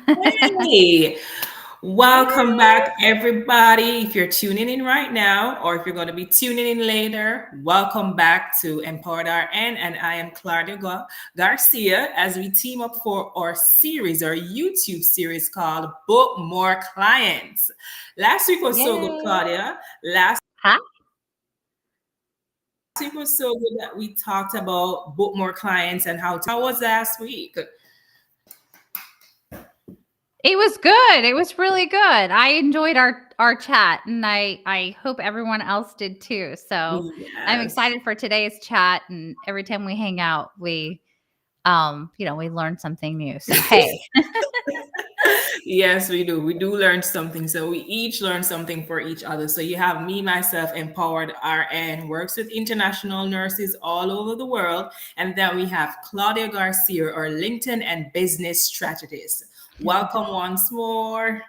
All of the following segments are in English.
Hey, welcome Yay! back, everybody. If you're tuning in right now, or if you're going to be tuning in later, welcome back to Empowered RN. And I am Claudia Garcia as we team up for our series, our YouTube series called Book More Clients. Last week was so good, Yay! Claudia. Last Huh? week was so good that we talked about book more clients and how was last week? It was good. It was really good. I enjoyed our chat, and I hope everyone else did too. So I'm Yes. excited for today's chat. And every time we hang out, we learn something new. So hey, Yes, we do. We do learn something. So we each learn something for each other. So you have me, myself, Empowered RN, works with international nurses all over the world. And then we have Claudia Garcia, our LinkedIn and business strategist. Welcome once more.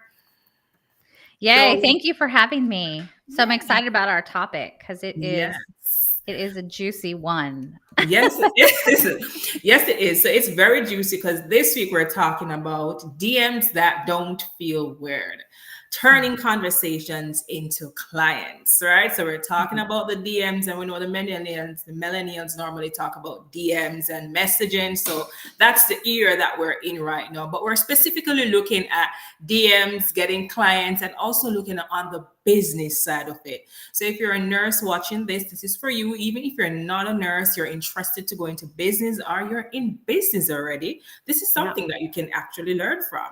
yay! So, Thank you for having me. So I'm yeah, excited about our topic because it is yes. it is a juicy one. Yes, it is. Yes, it is. So it's very juicy because this week we're talking about DMs that don't feel weird, turning conversations into clients, right? So we're talking about the DMs, and we know the millennials normally talk about DMs and messaging. So that's the era that we're in right now. But we're specifically looking at DMs, getting clients, and also looking on the business side of it. So if you're a nurse watching this, this is for you. Even if you're not a nurse, you're interested to go into business or you're in business already, this is Yeah. something that you can actually learn from.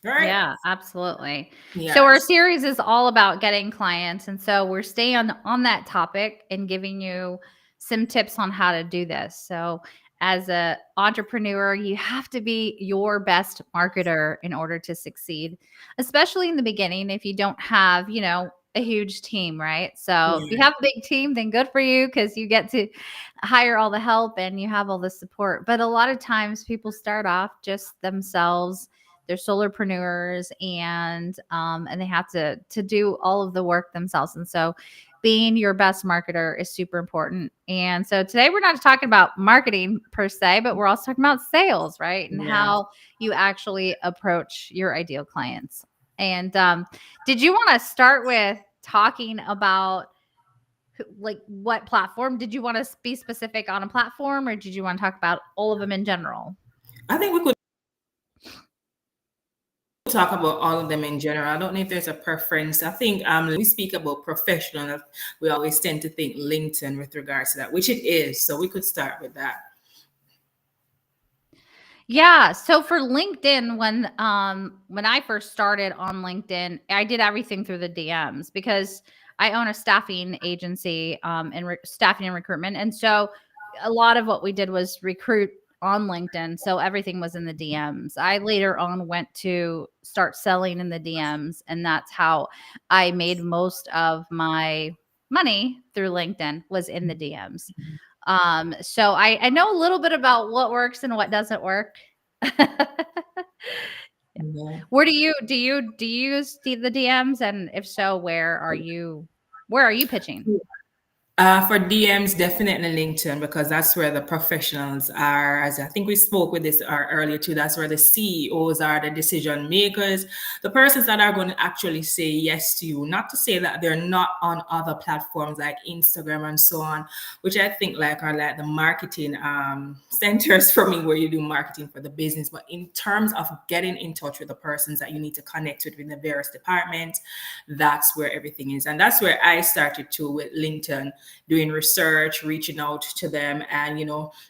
All right. Yeah, absolutely. So our Yes. series is all about getting clients, and so we're staying on that topic and giving you some tips on how to do this. So as a entrepreneur, you have to be your best marketer in order to succeed, especially in the beginning if you don't have, a huge team, right? So if you Yeah. have a big team, then good for you because you get to hire all the help and you have all the support. But a lot of times people start off just themselves, they're solopreneurs, and they have to do all of the work themselves. And so being your best marketer is super important. And so today we're not talking about marketing per se, but we're also talking about sales, right? And Yeah. how you actually approach your ideal clients. And did you want to start with talking about like what platform? Did you want to be specific on a platform, or did you want to talk about all of them in general? I think we could talk about all of them in general. I don't know if there's a preference. I think we speak about professional. We always tend to think LinkedIn with regards to that, which it is. So we could start with that. Yeah, so for LinkedIn, when I first started on LinkedIn, I did everything through the DMs because I own a staffing agency, and staffing and recruitment. And so a lot of what we did was recruit on LinkedIn, so everything was in the DMs. I later on went to start selling in the DMs, and that's how I made most of my money through LinkedIn, was in the DMs. So I know a little bit about what works and what doesn't work. Yeah. Where do you use the DMs, and if so, where are you pitching? For DMs, definitely LinkedIn because that's where the professionals are. As I think we spoke with this earlier too, that's where the CEOs are, the decision makers, the persons that are going to actually say yes to you. Not to say that they're not on other platforms like Instagram and so on, which I think like are like the marketing centers for me, where you do marketing for the business. But in terms of getting in touch with the persons that you need to connect with in the various departments, that's where everything is, and that's where I started too with LinkedIn, doing research, reaching out to them, and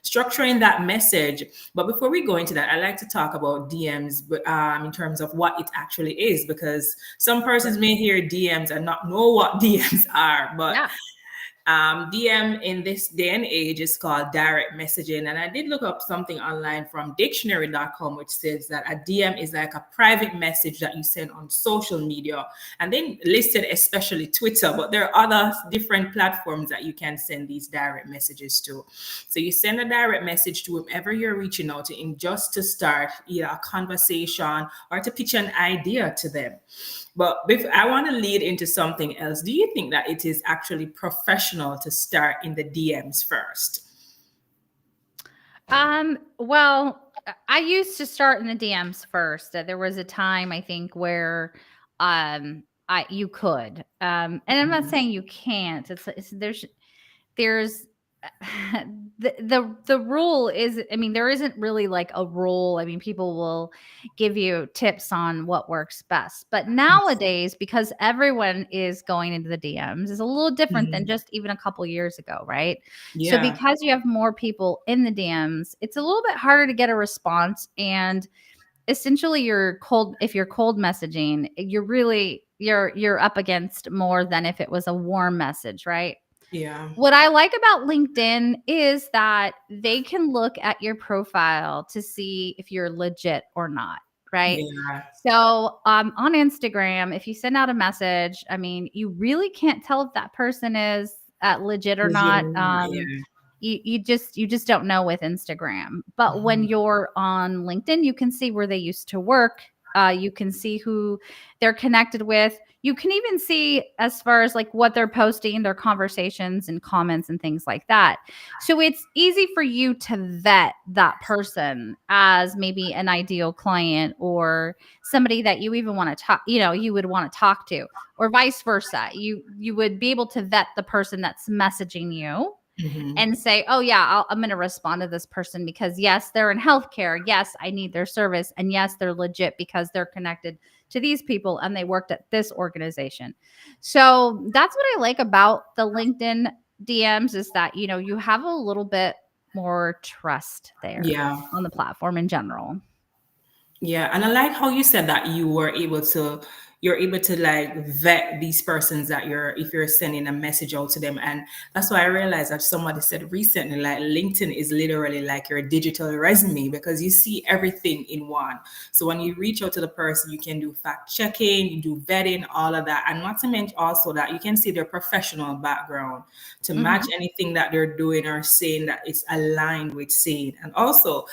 structuring that message. But before we go into that, I like to talk about DMs, but in terms of what it actually is, because some persons Sure. may hear DMs and not know what DMs are. But Yeah. DM in this day and age is called direct messaging. And I did look up something online from dictionary.com, which says that a DM is like a private message that you send on social media. And then listed especially Twitter, but there are other different platforms that you can send these direct messages to. So you send a direct message to whomever you're reaching out to, in just to start either a conversation or to pitch an idea to them. But I want to lead into something else. Do you think that it is actually professional to start in the DMs first? Well, I used to start in the DMs first. There was a time I think where I you could. And I'm not Mhm. saying you can't. It's there's the rule is, I mean, there isn't really like a rule. I mean, people will give you tips on what works best, but nowadays, because everyone is going into the DMs, is a little different than Mhm. just even a couple years ago, right? So Yeah. because you have more people in the DMs, it's a little bit harder to get a response. And essentially you're cold, if you're cold messaging, you're really you're up against more than if it was a warm message, right? Yeah. What I like about LinkedIn is that they can look at your profile to see if you're legit or not, right? Yeah. So on Instagram, if you send out a message, I mean, you really can't tell if that person is legit or not. Yeah. You just don't know with Instagram. But when Mhm. you're on LinkedIn, you can see where they used to work. You can see who they're connected with. You can even see as far as like what they're posting, their conversations and comments and things like that. So it's easy for you to vet that person as maybe an ideal client or somebody that you even want to talk, you would want to talk to, or vice versa. You would be able to vet the person that's messaging you Mhm. and say, oh, yeah, I'm going to respond to this person because, yes, they're in healthcare. Yes, I need their service. And yes, they're legit because they're connected to these people and they worked at this organization. So that's what I like about the LinkedIn DMs is that, you have a little bit more trust there Yeah. on the platform in general. Yeah, and I like how you said that you're able to like vet these persons that if you're sending a message out to them. And that's why I realized that somebody said recently, like LinkedIn is literally like your digital resume because you see everything in one. So when you reach out to the person, you can do fact checking, you do vetting, all of that. And not to mention also that you can see their professional background to match Hmm. anything that they're doing or saying that it's aligned with saying. And also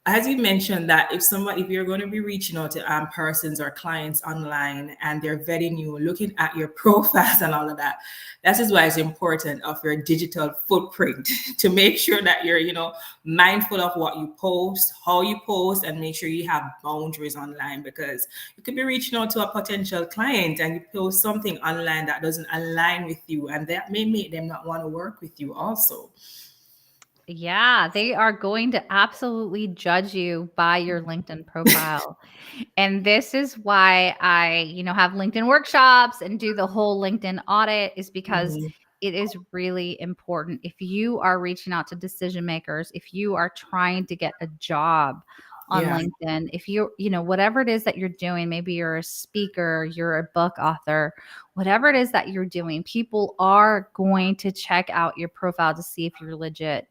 as you mentioned that if you're going to be reaching out to persons or clients online and they're vetting you, looking at your profiles and all of that, that is why it's important of your digital footprint to make sure that you're mindful of what you post, how you post, and make sure you have boundaries online, because you could be reaching out to a potential client and you post something online that doesn't align with you, and that may make them not want to work with you also. Yeah, they are going to absolutely judge you by your LinkedIn profile. And this is why I, have LinkedIn workshops and do the whole LinkedIn audit, is because Mhm. it is really important. If you are reaching out to decision makers, if you are trying to get a job on Yeah. LinkedIn, if whatever it is that you're doing, maybe you're a speaker, you're a book author, whatever it is that you're doing, people are going to check out your profile to see if you're legit.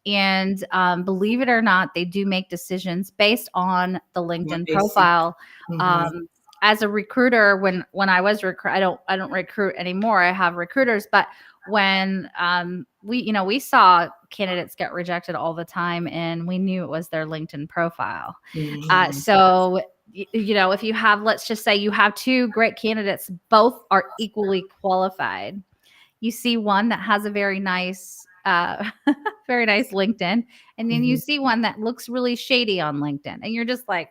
And believe it or not, they do make decisions based on the What LinkedIn they see. profile. Mhm. Um, as a recruiter, when I was I don't recruit anymore. I have recruiters, but when we saw candidates get rejected all the time, and we knew it was their LinkedIn profile. Mhm. So if you have, let's just say you have two great candidates, both are equally qualified. You see one that has a very nice very nice LinkedIn, and then you Mhm. see one that looks really shady on LinkedIn, and you're just like,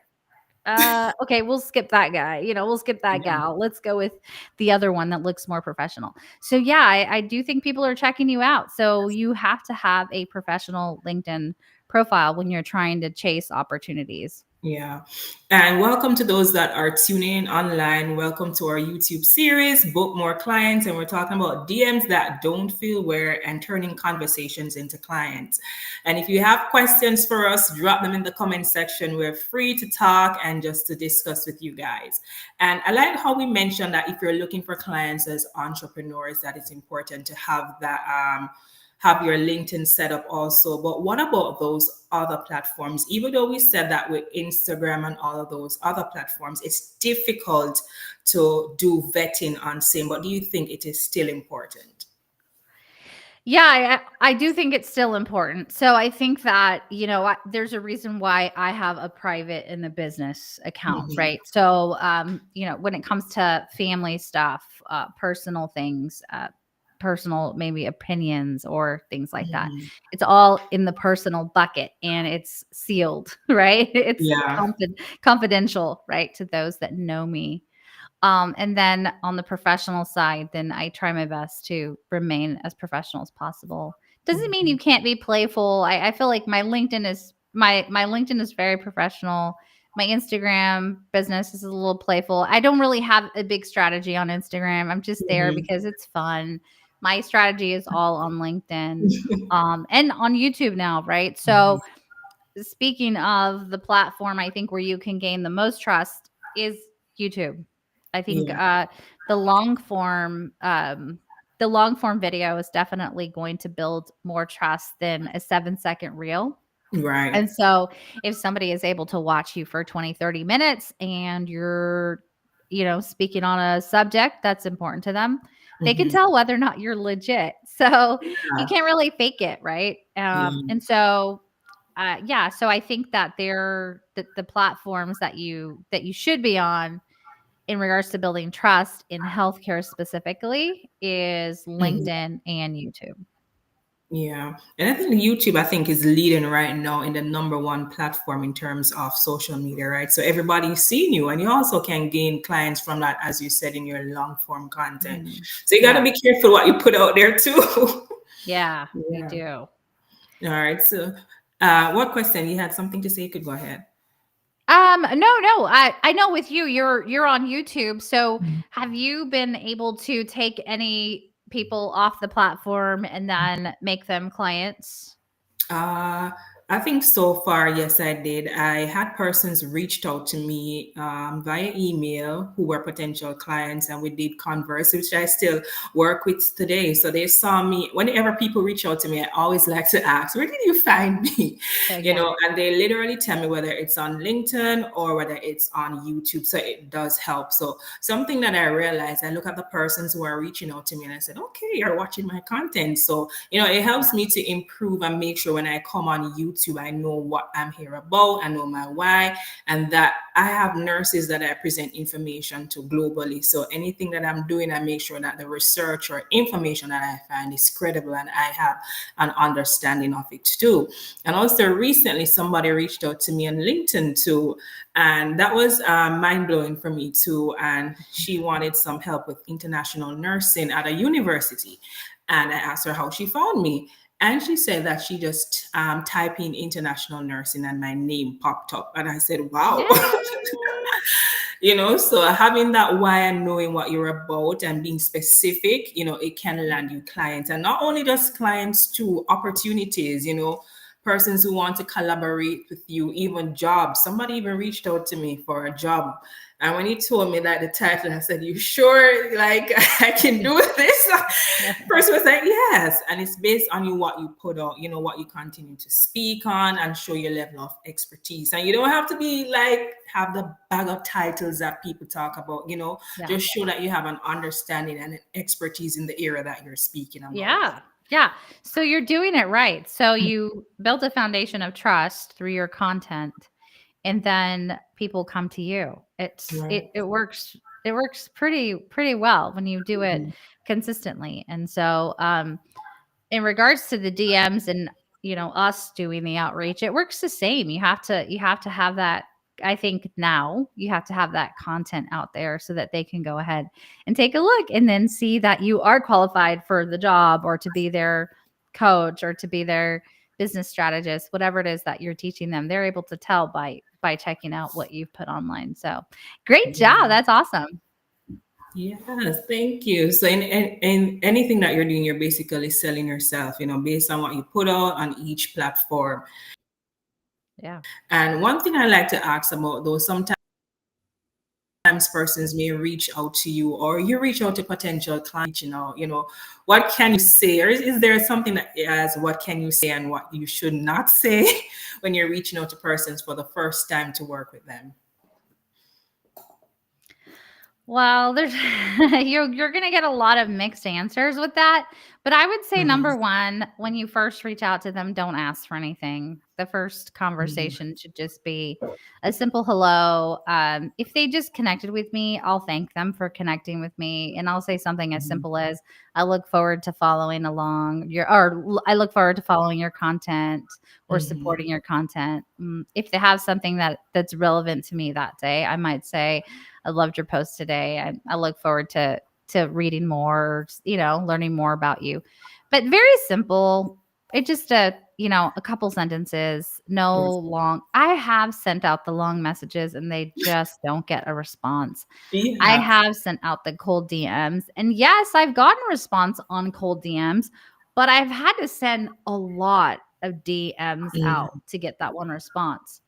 okay, we'll skip that guy, we'll skip that Yeah. gal, let's go with the other one that looks more professional. So yeah, I do think people are checking you out, so you have to have a professional LinkedIn profile when you're trying to chase opportunities. Yeah. And welcome to those that are tuning in online. Welcome to our YouTube series, Book More Clients. And we're talking about DMs that don't feel weird and turning conversations into clients. And if you have questions for us, drop them in the comment section. We're free to talk and just to discuss with you guys. And I like how we mentioned that if you're looking for clients as entrepreneurs, that it's important to have your LinkedIn set up also. But what about those other platforms? Even though we said that with Instagram and all of those other platforms, it's difficult to do vetting on same. But do you think it is still important? Yeah, I do think it's still important. So I think that, there's a reason why I have a private and the business account, Mhm. right? So, when it comes to family stuff, personal things, personal maybe opinions or things like that. Mhm. It's all in the personal bucket and it's sealed, right? It's Yeah. confidential, right, to those that know me. And then on the professional side, then I try my best to remain as professional as possible. Doesn't mean Mhm. you can't be playful. I feel like my LinkedIn is very professional. My Instagram business is a little playful. I don't really have a big strategy on Instagram. I'm just there Mhm. because it's fun. My strategy is all on LinkedIn, and on YouTube now, right? Mhm. So speaking of the platform, I think where you can gain the most trust is YouTube. I think Yeah. the long form, the long form video is definitely going to build more trust than a 7-second reel. Right. And so if somebody is able to watch you for 20, 30 minutes and you're, speaking on a subject that's important to them, they can Mhm. tell whether or not you're legit. So you Yeah. can't really fake it, right? Yeah. And so yeah, so I think that the platforms that you should be on in regards to building trust in healthcare specifically is Mhm. LinkedIn and YouTube. Yeah. And I think YouTube, I think, is leading right now in the number one platform in terms of social media, right? So everybody's seeing you, and you also can gain clients from that, as you said, in your long form content. Mhm. So you got to Yeah. be careful what you put out there too. Yeah, you Yeah. do. All right. So, what question? You had something to say? You could go ahead. No. I know with you, you're on YouTube. So have you been able to take any people off the platform and then make them clients? Uh, I think so far, yes, I did. I had persons reached out to me via email who were potential clients, and we did converse, which I still work with today. So they saw me. Whenever people reach out to me, I always like to ask, "Where did you find me?" Yeah. And they literally tell me whether it's on LinkedIn or whether it's on YouTube. So it does help. So something that I realized, I look at the persons who are reaching out to me, and I said, "Okay, you're watching my content." So it helps me to improve and make sure when I come on YouTube, I know what I'm here about, I know my why, and that I have nurses that I present information to globally. So anything that I'm doing, I make sure that the research or information that I find is credible and I have an understanding of it too. And also recently, somebody reached out to me on LinkedIn too, and that was mind blowing for me too. And she wanted some help with international nursing at a university. And I asked her how she found me. And she said that she just typed in international nursing and my name popped up. And I said, wow. Yay. So having that why and knowing what you're about and being specific, it can land you clients. And not only just clients, too, opportunities, persons who want to collaborate with you, even jobs. Somebody even reached out to me for a job. And when he told me that the title, I said, "You sure? Like I can do this?" Person was like, "Yes." And it's based on what you put out, what you continue to speak on and show your level of expertise. And you don't have to be like have the bag of titles that people talk about, Yeah. just show that you have an understanding and an expertise in the area that you're speaking about. Yeah. Yeah. So you're doing it right. So you built a foundation of trust through your content and then people come to you. Right. It works pretty well when you do it Mhm. consistently. And so in regards to the DMs and us doing the outreach, it works the same. You have to have that. I think now you have to have that content out there so that they can go ahead and take a look and then see that you are qualified for the job or to be their coach or to be their business strategist, whatever it is that you're teaching them. They're able to tell by checking out what you've put online. So great job. That's awesome. Yes, thank you. So in anything that you're doing, you're basically selling yourself, based on what you put out on each platform. Yeah. And one thing I like to ask about though, sometimes persons may reach out to you or you reach out to potential clients, what can you say? Or is there something that as what can you say and what you should not say when you're reaching out to persons for the first time to work with them? Well, there's you're gonna get a lot of mixed answers with that. But I would say Mhm. number one, when you first reach out to them, don't ask for anything. the first conversation should just be a simple hello. If they just connected with me, I'll thank them for connecting with me, and I'll say something as simple as, "I look forward to following along your," or "I look forward to following your content or supporting your content." If they have something that's relevant to me that day, I might say, "I loved your post today. I look forward to reading more, learning more about you." But very simple. It just a couple sentences, no long. I have sent out the long messages and they just don't get a response. You I have. have sent out the cold DMs, and yes, I've gotten a response on cold DMs, but I've had to send a lot of DMs out to get that one response.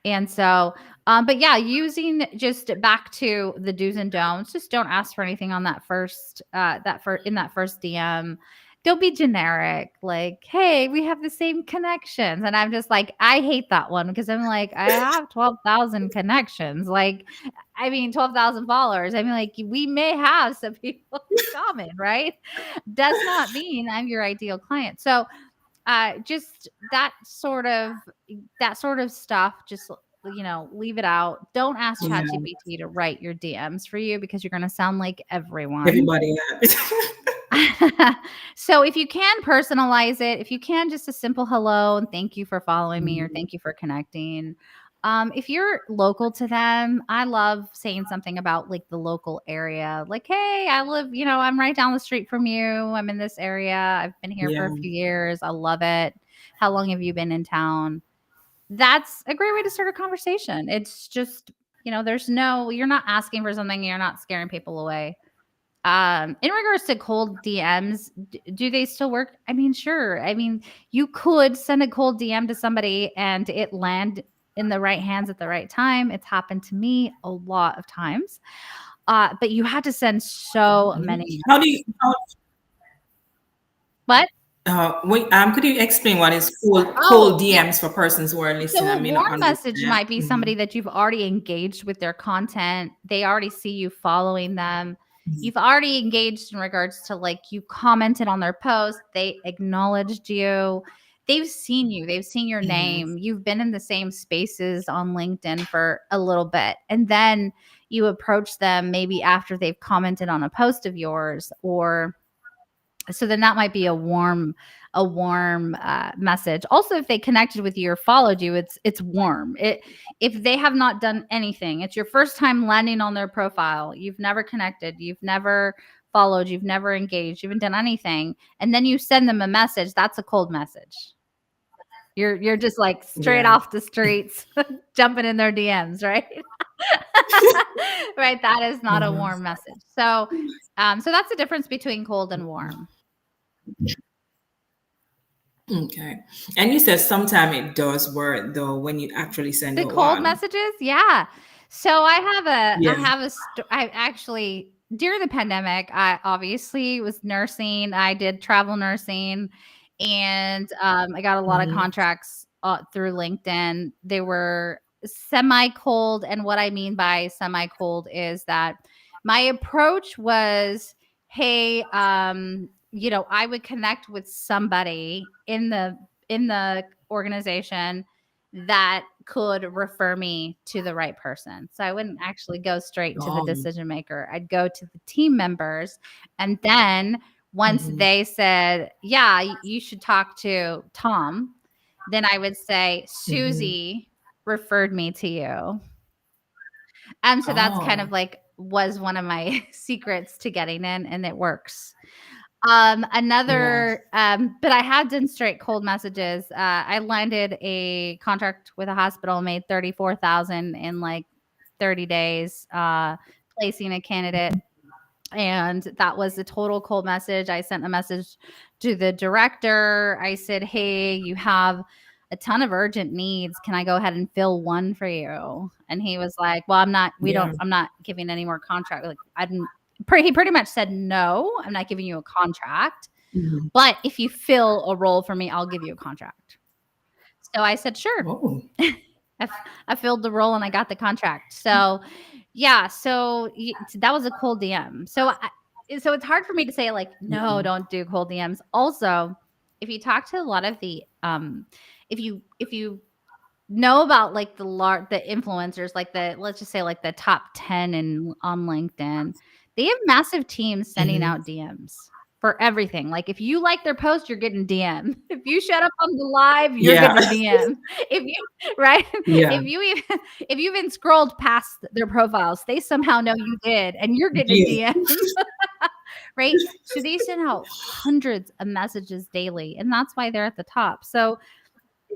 And so, but yeah, using just back to the do's and don'ts, just don't ask for anything on that first, in that first DM. Don't be generic, like, "Hey, we have the same connections." And I'm just like, I hate that one because I'm like, I have 12,000 connections. Like, I mean, 12,000 followers. I mean, like, we may have some people in common, right? Does not mean I'm your ideal client. So, just that sort of stuff, just leave it out. Don't ask Yeah. ChatGPT to write your DMs for you because you're going to sound like everyone. Everybody has. So if you can personalize it, if you can, just a simple hello and thank you for following me or thank you for connecting. If you're local to them, I love saying something about like the local area. Like, "Hey, I live, I'm right down the street from you. I'm in this area. I've been here for Yeah. a few years. I love it. How long have you been in town?" That's a great way to start a conversation. It's just, you're not asking for something, you're not scaring people away. In regards to cold DMs, do they still work? I mean, sure. I mean, you could send a cold DM to somebody and it land in the right hands at the right time. It's happened to me a lot of times. But you had to send so many. How do you? What? Wait, could you explain what is cold Oh, yeah. DMs for persons who are listening So a and may warm not message understand? might be somebody that you've already engaged with their content. They already see you following them. You've already engaged in regards to like you commented on their post. They acknowledged you. They've seen you. They've seen your name. You've been in the same spaces on LinkedIn for a little bit. And then you approach them maybe after they've commented on a post of yours, or so then that might be a warm message. Also, if they connected with you or followed you, it's warm. If they have not done anything, it's your first time landing on their profile. You've never connected, you've never followed, you've never engaged, you haven't done anything, and then you send them a message. That's a cold message. You're just like straight Yeah. off the streets, jumping in their DMs, right? Right. That is not a warm message. So that's the difference between cold and warm. Okay. And you said sometime it does work though when you actually send The out cold one. messages? Yeah. So Yeah. I actually, during the pandemic, I obviously was nursing. I did travel nursing, and I got a lot of contracts through LinkedIn. They were semi cold. And what I mean by semi cold is that my approach was, "Hey, I would connect with somebody in the organization that could refer me to the right person." So I wouldn't actually go straight to the decision maker. I'd go to the team members. And then once they said, "Yeah, you should talk to Tom," then I would say, "Susie referred me to you." And so that's kind of Oh. like was one of my secrets to getting in, and it works. Yeah. But I had done straight cold messages. I landed a contract with a hospital, made 34,000 in like 30 days, placing a candidate. And that was a total cold message. I sent a message to the director. I said, "Hey, you have a ton of urgent needs. Can I go ahead and fill one for you?" And he was like, "Well, Yeah. I'm not giving any more contract." Like he pretty much said, "No, I'm not giving you a contract. But if you fill a role for me, I'll give you a contract." So I said, "Sure." Oh. I filled the role and I got the contract. So yeah, that was a cold DM. So it's hard for me to say like, no, don't do cold DMs. Also, if you talk to a lot of the if you know about like the influencers, like the let's just say like the top 10 on LinkedIn, they have massive teams sending Mhm. out DMs for everything. Like if you like their post, you're getting DM. If you shut up on the live, you're Yeah. getting a DM. If you right, Yeah. if you even if you even scrolled past their profiles, they somehow know you did, and you're getting a Yeah. DM. Right? So they send out hundreds of messages daily, and that's why they're at the top. So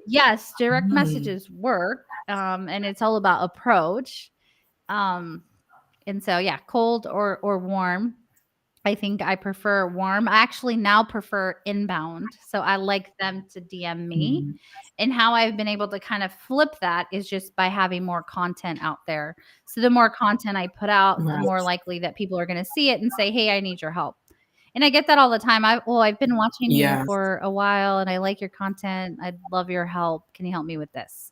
yes, direct Mhm. messages work, and it's all about approach. Um, and so yeah, cold or warm. I think I prefer warm. I actually now prefer inbound. So I like them to DM me. Mhm. And how I've been able to kind of flip that is just by having more content out there. So the more content I put out, the more Right. likely that people are going to see it and say, "Hey, I need your help." And I get that all the time. I've been watching you Yeah. for a while and I like your content. I'd love your help. Can you help me with this?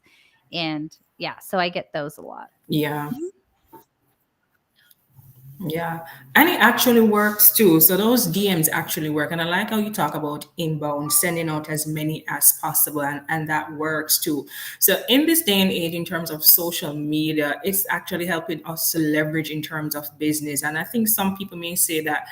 And yeah, so I get those a lot. Yeah. Mhm. Yeah, and it actually works too. So those DMs actually work. And I like how you talk about inbound, sending out as many as possible, and that works too. So in this day and age, in terms of social media, it's actually helping us to leverage in terms of business. And I think some people may say that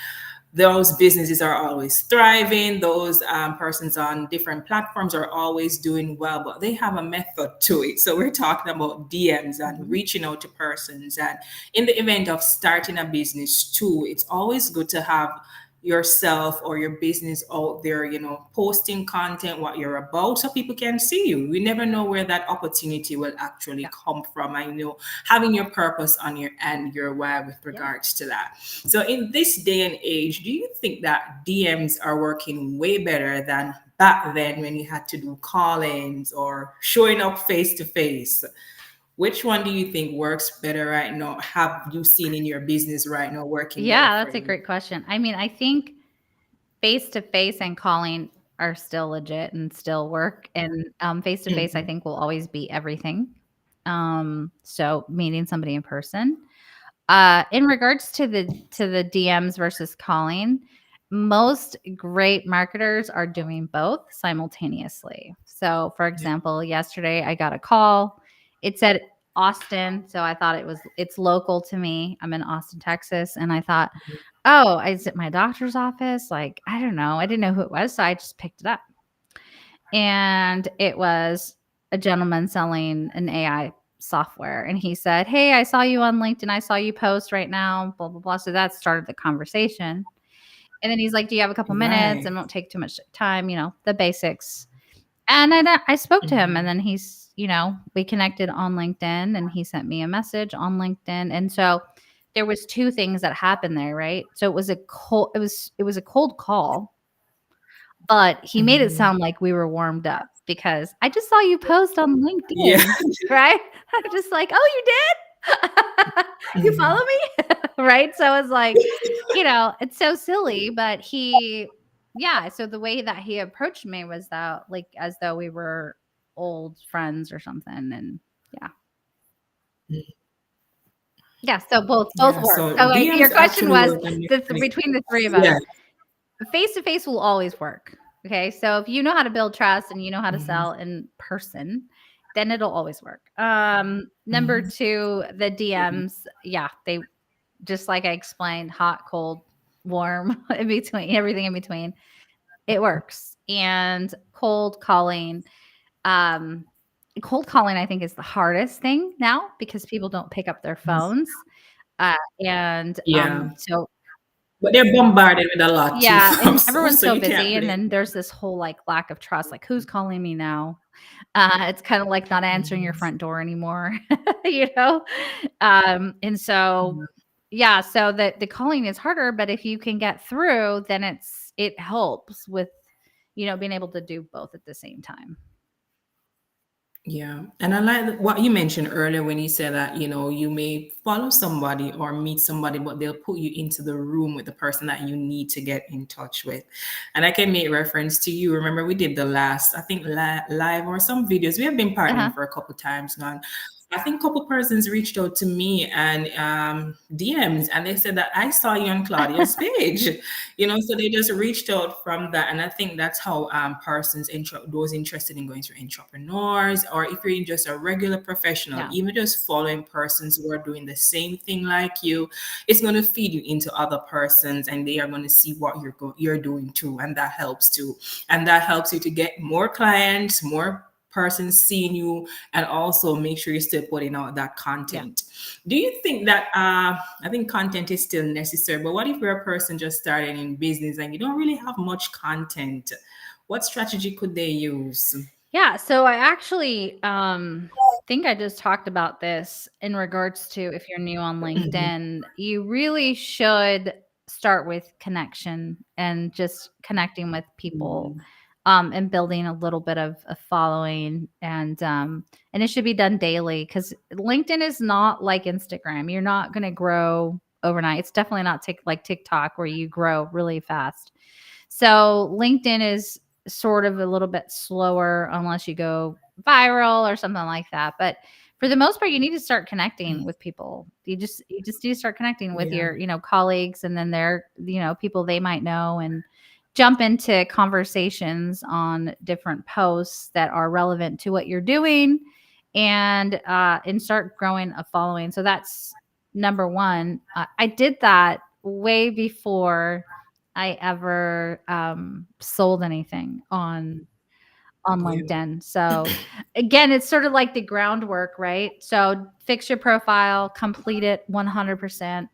those businesses are always thriving, those persons on different platforms are always doing well, but they have a method to it. So we're talking about DMs and Mhm. reaching out to persons, and in the event of starting a business too, it's always good to have yourself or your business out there, posting content, what you're about, so people can see you. We never know where that opportunity will actually Yeah. come from. I know having your purpose on your and your why with Yeah. regards to that. So in this day and age, do you think that DMs are working way better than back then when you had to do call-ins or showing up face to face? Which one do you think works better right now? Have you seen in your business right now working better Yeah, for that's a you? great question. I mean, I think face to face and calling are still legit and still work. And face to face, I Mhm. think will always be everything. So meeting somebody in person. In regards to the DMs versus calling, most great marketers are doing both simultaneously. So, for Yeah. example, yesterday I got a call. It said Austin, so I thought it's local to me. I'm in Austin, Texas, and I thought, oh, is it my doctor's office? Like, I don't know. I didn't know who it was, so I just picked it up. And it was a gentleman selling an AI software. And he said, "Hey, I saw you on LinkedIn. I saw you post right now, blah, blah, blah." So that started the conversation. And then he's like, "Do you have a couple minutes? Right. And won't take too much time, the basics." And I spoke to him, and Mhm. then we connected on LinkedIn, and he sent me a message on LinkedIn. And so there was two things that happened there, right? So it was a cold call, but he made it Mhm. sound like we were warmed up because I just saw you post on Yeah. LinkedIn, right? I'm just like, "Oh, you did? You follow Mhm. me?" Right? So it's like, it's so silly, but yeah. So the way that he approached me was that like as though we were old friends or something. And yeah. Yeah. So both Yeah. work. So So like, your DMs question actually was work and between the three of us. yeah. Face to face will always work. Okay. So if you know how to build trust and you know how to Mhm. sell in person, then it'll always work. Number Mhm. two, the Yeah. DMs, yeah, they just like I explained, hot, cold, warm, in between, everything in between. It works. And um, cold calling, I think, is the hardest thing now because people don't pick up their phones. And Yeah. so But they're bombarded with a lot too yeah, from and so everyone's so so you can't busy, and blame. then there's this whole, like, lack of trust, like, "Who's calling me now?" It's kinda like not answering your Mhm. front door anymore, you know? And so Yeah. yeah, so the calling is harder, but if you can get through, then it helps with, being able to do both at the same time. Yeah. And I like what you mentioned earlier when you said that, you may follow somebody or meet somebody, but they'll put you into the room with the person that you need to get in touch with. And I can make reference to you. Remember, we did the last, I think, live or some videos. We have been Uh-huh. partnering for a couple times now. I think a couple persons reached out to me and DMs, and they said that I saw you on Claudia's page. So they just reached out from that, and I think that's how those interested in going to entrepreneurs, or if you're just a regular professional, Yeah. even just following persons who are doing the same thing like you, it's going to feed you into other persons, and they are going to see what you're doing too, and that helps too, and that helps you to get more clients, more persons seeing you, and also make sure you're still putting out that Yeah. content. Do you think that I think content is still necessary, but what if you're a person just starting in business and you don't really have much content? What strategy could they use? Yeah, so I actually think I just talked about this in regards to if you're new on Mhm. LinkedIn, you really should start with connection and just connecting with people, Mhm. and building a little bit of a following, and it should be done daily because LinkedIn is not like Instagram. You're not going to grow overnight. It's definitely not like TikTok where you grow really fast. So LinkedIn is sort of a little bit slower unless you go viral or something like that. But for the most part, you need to start connecting with people. You just need to start connecting with Yeah. your, colleagues, and then their, people they might know, and jump into conversations on different posts that are relevant to what you're doing, and start growing a following. So that's number one. I did that way before I ever sold anything on Yeah. LinkedIn. So again, it's sort of like the groundwork, right? So fix your profile, complete it 100%,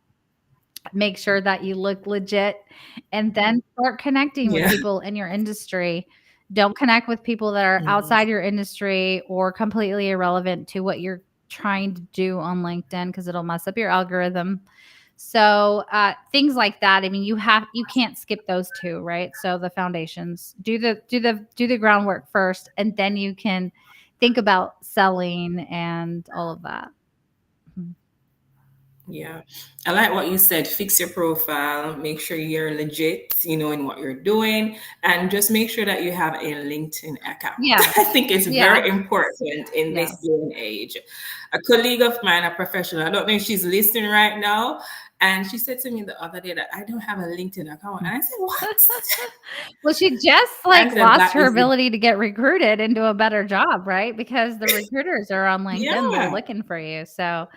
make sure that you look legit, and then start connecting with Yeah. people in your industry. Don't connect with people that are Mhm. outside your industry or completely irrelevant to what you're trying to do on LinkedIn, because it'll mess up your algorithm. So things like that. I mean, you can't skip those two, right? So the foundations, do the groundwork first, and then you can think about selling and all of that. Mhm. Yeah. I like what you said. Fix your profile, make sure you're legit, in what you're doing, and just make sure that you have a LinkedIn account. Yeah, I think it's yeah, very important in yeah. this day and age. A colleague of mine, a professional, I don't know if she's listening right now, and she said to me the other day that I don't have a LinkedIn account. And I said, What? Well, she just I like said, lost That her is it. ability to get recruited into a better job, right? Because the recruiters are on LinkedIn, they're Yeah. looking for you. So,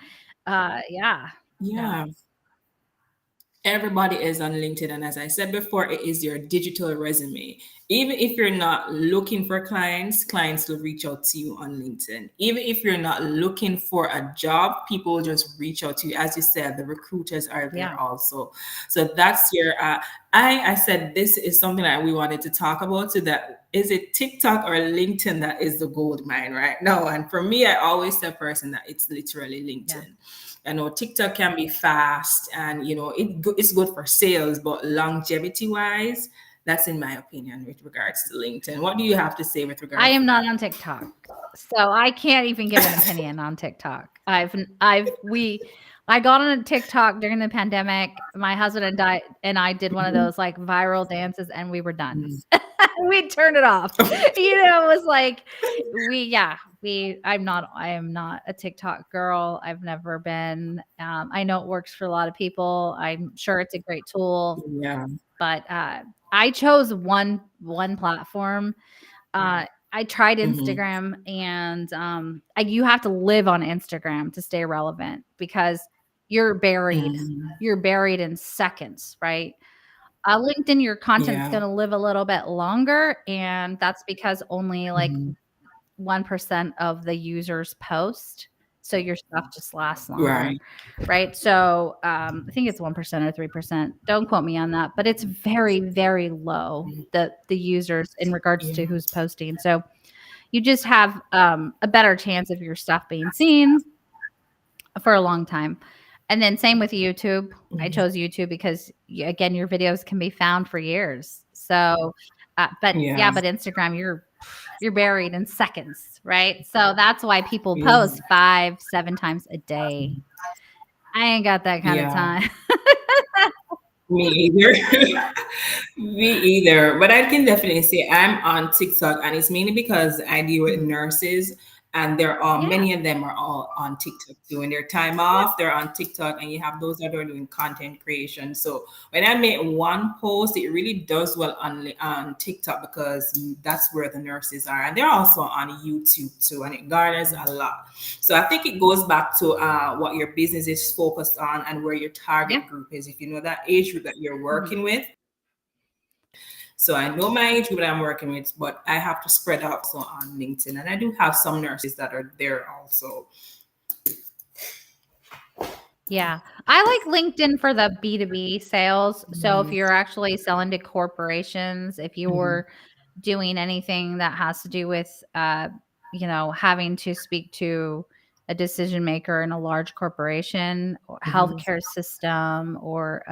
yeah, yeah, Yeah. Everybody is on LinkedIn. And as I said before, it is your digital resume. Even if you're not looking for clients, clients will reach out to you on LinkedIn. Even if you're not looking for a job, people will just reach out to you. As you said, the recruiters are there yeah, also. So that's your, I said this is something that we wanted to talk about. So that is it TikTok or LinkedIn that is the gold mine right now? And for me, I always tell a person that it's literally yeah. LinkedIn. I know TikTok can be fast and it's good for sales, but longevity wise, that's in my opinion with regards to LinkedIn. What do you have to say with I regards to am not that? on TikTok, so I can't even give an opinion on TikTok. I got on a TikTok during the pandemic. My husband and I did one of Mhm. those like viral dances, and we were done. Mhm. We turned it off. It was like I am not a TikTok girl. I've never been. I know it works for a lot of people. I'm sure it's a great tool, Yeah. but I chose one platform. I tried Hmm. Instagram, and you have to live on Instagram to stay relevant because you're buried. Hmm. You're buried in seconds, right? LinkedIn, your content's Yeah. going to live a little bit longer, and that's because only like Hmm. 1% of the users post. So your stuff just lasts longer, Right. right? So I think it's 1% or 3%. Don't quote me on that, but it's very, very low, the users in regards to Yeah. who's posting. So you just have a better chance of your stuff being seen for a long time. And then same with YouTube. I Mhm. chose YouTube because again, your videos can be found for years. So, but yeah, Yeah. but Instagram, you're buried in seconds, right? So that's why people Yeah. post 5, 7 times a day. I ain't got that kind of Yeah. time. Me either. Me either. But I can definitely say I'm on TikTok, and it's mainly because I deal with Mhm. nurses, And there are Yeah. many of them are all on TikTok too. In their time off, they're on TikTok, and you have those that are doing content creation. So when I make one post, it really does well on TikTok because that's where the nurses are, and they're also on YouTube too, and it garners a lot. So I think it goes back to what your business is focused on and where your Yeah. target group is. If you know that age group that you're Mhm. working with, so I know my age group that I'm working with, but I have to spread out also on LinkedIn. And I do have some nurses that are there also. Yeah. I like LinkedIn for the B2B sales. So if Mhm, you're actually selling to corporations, if mhm, you're doing anything that has to do with, having to speak to a decision maker in a large corporation or mhm. healthcare system or,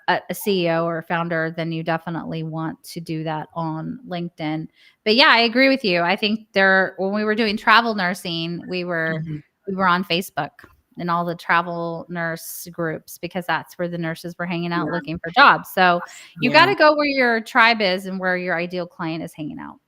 a CEO or a founder, then you definitely want to do that on LinkedIn. But yeah, I agree with you. I think when we were doing travel nursing, Mhm. we were on Facebook and all the travel nurse groups because that's where the nurses were hanging out Yeah, looking for jobs. So you got yeah, to go where your tribe is and where your ideal client is hanging out.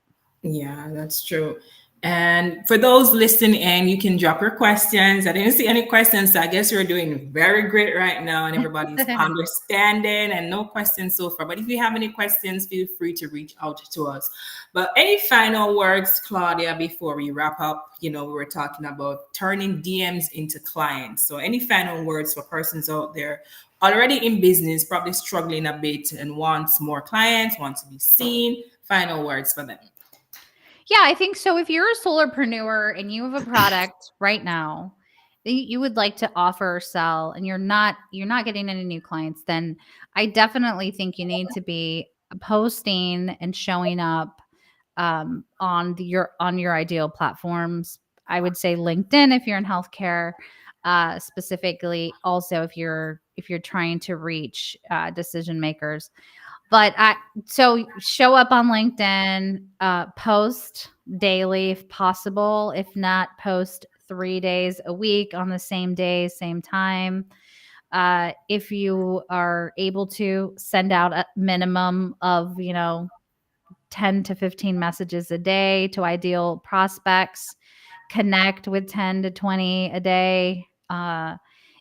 yeah, that's true. And for those listening in, you can drop your questions. I didn't see any questions, so I guess you're doing very great right now, and everybody's understanding and no questions so far. But if you have any questions, feel free to reach out to us. But any final words, Claudia, before we wrap up? We were talking about turning DMs into clients. So any final words for persons out there already in business, probably struggling a bit and wants more clients, wants to be seen? Final words for them. Yeah, I think so. If you're a solopreneur and you have a product right now that you would like to offer or sell and you're not getting any new clients, then I definitely think you need to be posting and showing up on your ideal platforms. I would say LinkedIn if you're in healthcare, specifically. Also, if you're trying to reach decision makers, but so show up on LinkedIn, post daily if possible. If not, post 3 days a week on the same day, same time. If you are able to send out a minimum of 10 to 15 messages a day to ideal prospects, connect with 10 to 20 a day.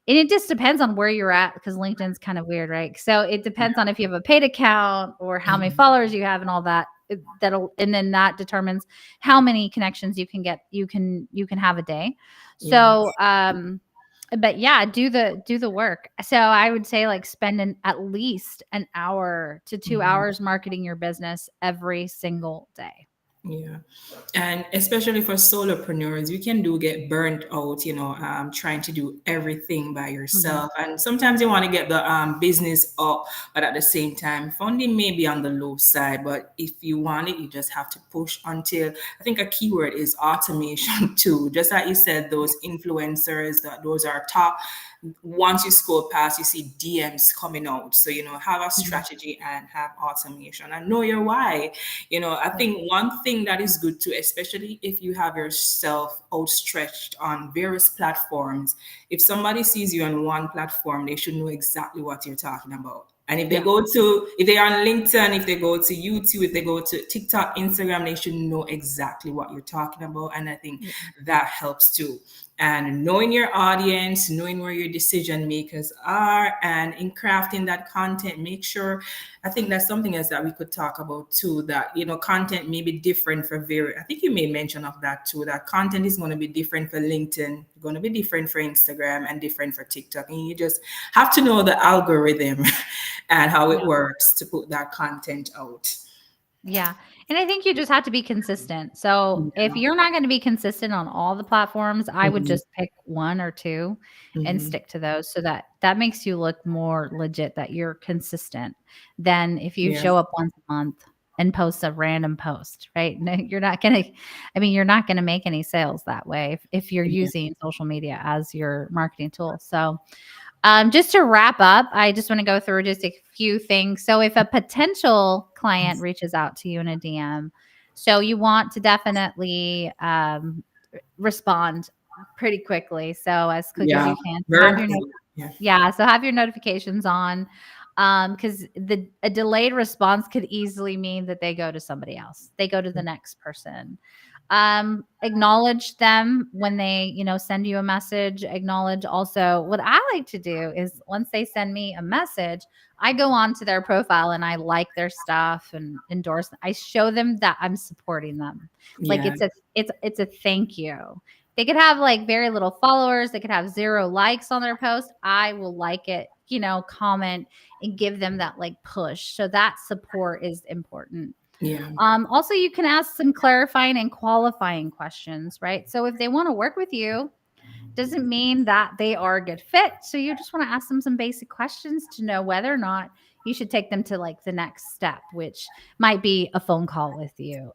And it just depends on where you're at because LinkedIn's kind of weird, right? So it depends on if you have a paid account or how many Mhm. followers you have and all that. And then that determines how many connections you can have a day. Yeah. So but yeah, do the work. So I would say like spend at least an hour to 2 hours marketing your business every single day. Yeah. And especially for solopreneurs, you can do get burnt out, trying to do everything by Mhm. yourself. And sometimes you want to get the business up, but at the same time, funding may be on the low side. But if you want it, you just have to push until I think a keyword is automation too. Just like you said, those influencers, those are top. Once you scroll past, you see DMs coming out. So, have a Mhm. strategy and have automation and know your why. I Yeah. think one thing that is good too, especially if you have yourself outstretched on various platforms, if somebody sees you on one platform, they should know exactly what you're talking about. And Yeah. if they're on LinkedIn, if they go to YouTube, if they go to TikTok, Instagram, they should know exactly what you're talking about. And I think Yeah. that helps too. And knowing your audience, knowing where your decision makers are, and in crafting that content, make sure. I think that's something else that we could talk about too. That content may be different for very. I think you may mention of that too. That content is going to be different for LinkedIn, going to be different for Instagram, and different for TikTok. And you just have to know the algorithm and how it Yeah. works to put that content out. Yeah. And I think you just have to be consistent. So if Yeah. you're not going to be consistent on all the platforms, I would Mhm. just pick one or two and Mhm. stick to those so that makes you look more legit that you're consistent than if you Yeah. show up once a month and post a random post, right? No, you're not going to make any sales that way if you're Yeah. using social media as your marketing tool. So just to wrap up, I just want to go through just a few things. So, if a potential client reaches out to you in a DM, so you want to definitely respond pretty quickly. So, as quick as Yeah. you can. Have Very your cool. Yeah. Yeah, so have your notifications on, because a delayed response could easily mean that they go to somebody else. They go to the next person. Acknowledge them when they, send you a message. Acknowledge also what I like to do is once they send me a message, I go on to their profile and I like their stuff and endorse. I show them that I'm supporting them. Like Yeah. it's a thank you. They could have like very little followers. They could have 0 likes on their post. I will like it, comment and give them that like push. So that support is important. Yeah. Also, you can ask some clarifying and qualifying questions, right? So if they want to work with you, doesn't mean that they are a good fit. So you just want to ask them some basic questions to know whether or not you should take them to like the next step, which might be a phone call with you,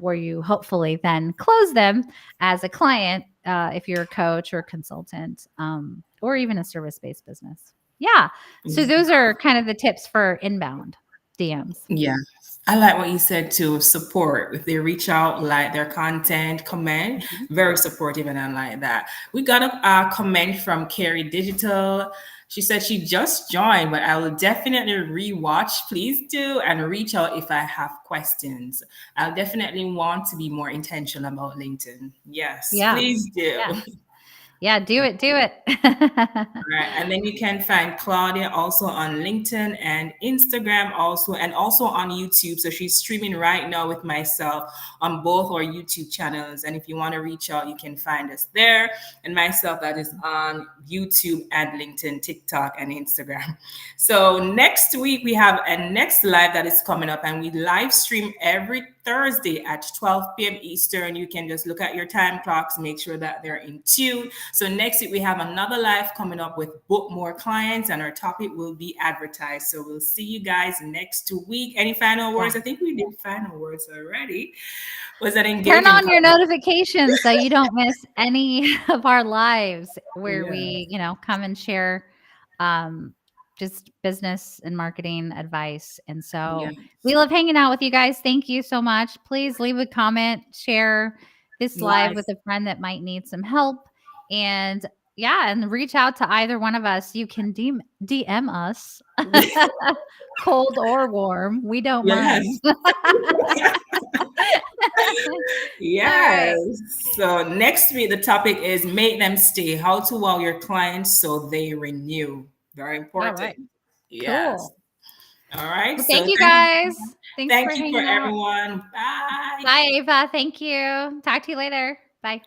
where you hopefully then close them as a client, if you're a coach or a consultant, or even a service-based business. Yeah. So those are kind of the tips for inbound DMs. Yeah. I like what you said too. Support. If they reach out, like their content, comment, Mhm. very supportive, and I like that. We got a comment from Carrie Digital. She said she just joined, but I will definitely rewatch. Please do and reach out if I have questions. I'll definitely want to be more intentional about LinkedIn. Yes, Yeah. please do. Yeah. Yeah. Do it. Do it. Right. And then you can find Claudia also on LinkedIn and Instagram also, and also on YouTube. So she's streaming right now with myself on both our YouTube channels. And if you want to reach out, you can find us there. And myself, that is on YouTube and LinkedIn, TikTok, and Instagram. So next week, we have a next live that is coming up, and we live stream every Thursday at 12 p.m. Eastern. You can just look at your time clocks, make sure that they're in tune. So next week, we have another live coming up with book more clients, and our topic will be advertised. So we'll see you guys next week. Any final words? I think we did final words already. Was that Turn engaging? on your notifications so you don't miss any of our lives where Yeah. we, come and share um, just business and marketing advice. And Yeah. so we love hanging out with you guys. Thank you so much. Please leave a comment, share this live Live. with a friend that might need some help. And yeah, and reach out to either one of us. You can DM us, cold or warm. We don't Yes. mind. All Yes. right. So next week, the topic is make them stay. How to wow your clients so they renew. Very All right. important. Yes. Cool. All right. Well, So thank you guys. Thanks for thank you for hanging out. everyone. Bye. Bye, Ava. Thank you. Talk to you later. Bye.